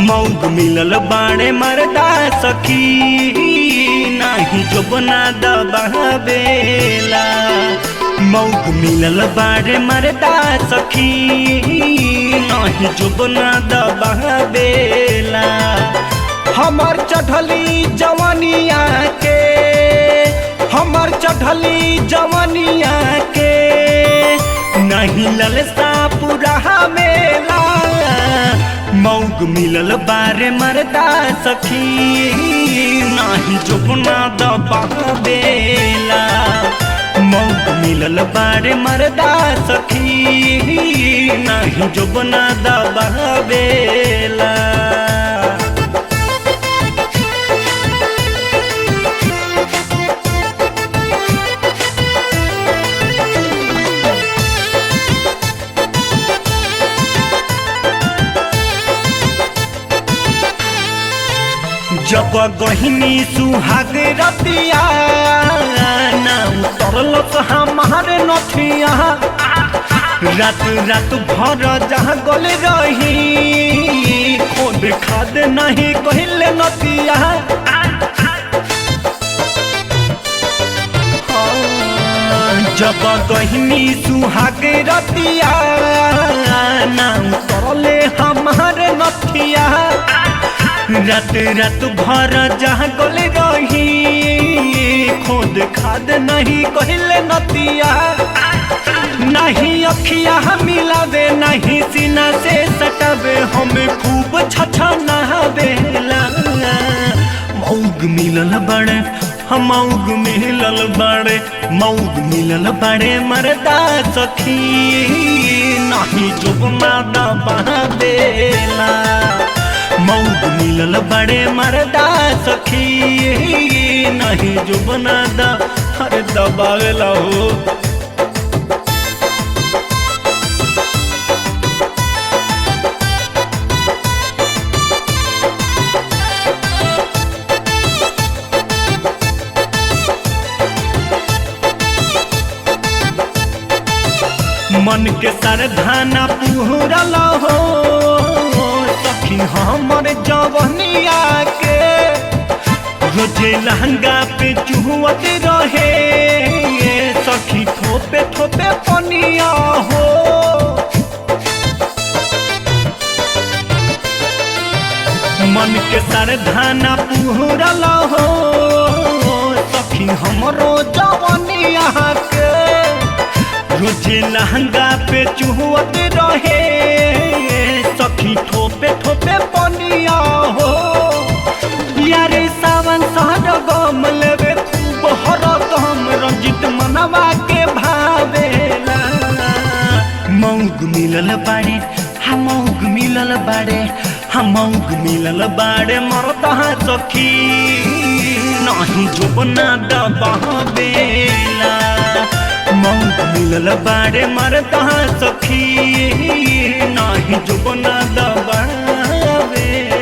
मौग मिलल बाड़े मरदा सखी नाही जोबना दबावेला। मौग मिलल बाड़े मरदा सखी नाही जोबना दबावेला। हमर चढ़ली जवानिया के हमर चढ़ली जवानिया के नहीं ललसा पूरा मेला। मौग मिलल बारे मरदा सखी नाही जोबना दबावेला। मौग मिलल बारे मरदा सखी नाही जोबना दबावेला। जब गहिनी सुहाग रतिया ना उतरलस हमारे नथिया। रात रात भर जहाँ गल रही खोद खाद नहीं कहले नतिया। जब गहिनी सुहाग रतिया ना उतरले हमारे नथिया। रात रात भर जहाँ गल रही खोद खाद नहीं कहले नतिया। नहीं अखिया मिलावे नहीं सीना से सटावे हमें खूब छछा नहावेला। मौग मिलल बड़े हम मौग मिलल बड़े मौग मिलल बड़े मरदा सखी नहीं जोबना दबावेला। मौग मिलल बड़े मरदा सखी नहीं जोबना दबावेला हो। मन के सरधाना पूरल हो सखी हमर जवनिया के। रोजे लहंगा पे चुहत रहे सखी थोपे थोपे पनिया हो। मन के सरधाना पूरल हो सखी हमरो जवनिया के। रोजे लहंगा पे चुहत रहे सखी थोपे थोपे पनिया हो। यारे सावन सहर गम लेवे खूब हर गम रंजित मनवा के भावेला। मौग मिलल बाड़े हम मौग मिलल बाड़े हम मौग मिलल बाड़े मरदा सखी नहीं जोबना दबावेला। मौग मिलल बाड़े मरदा सखी नाही जोबना दबावेला।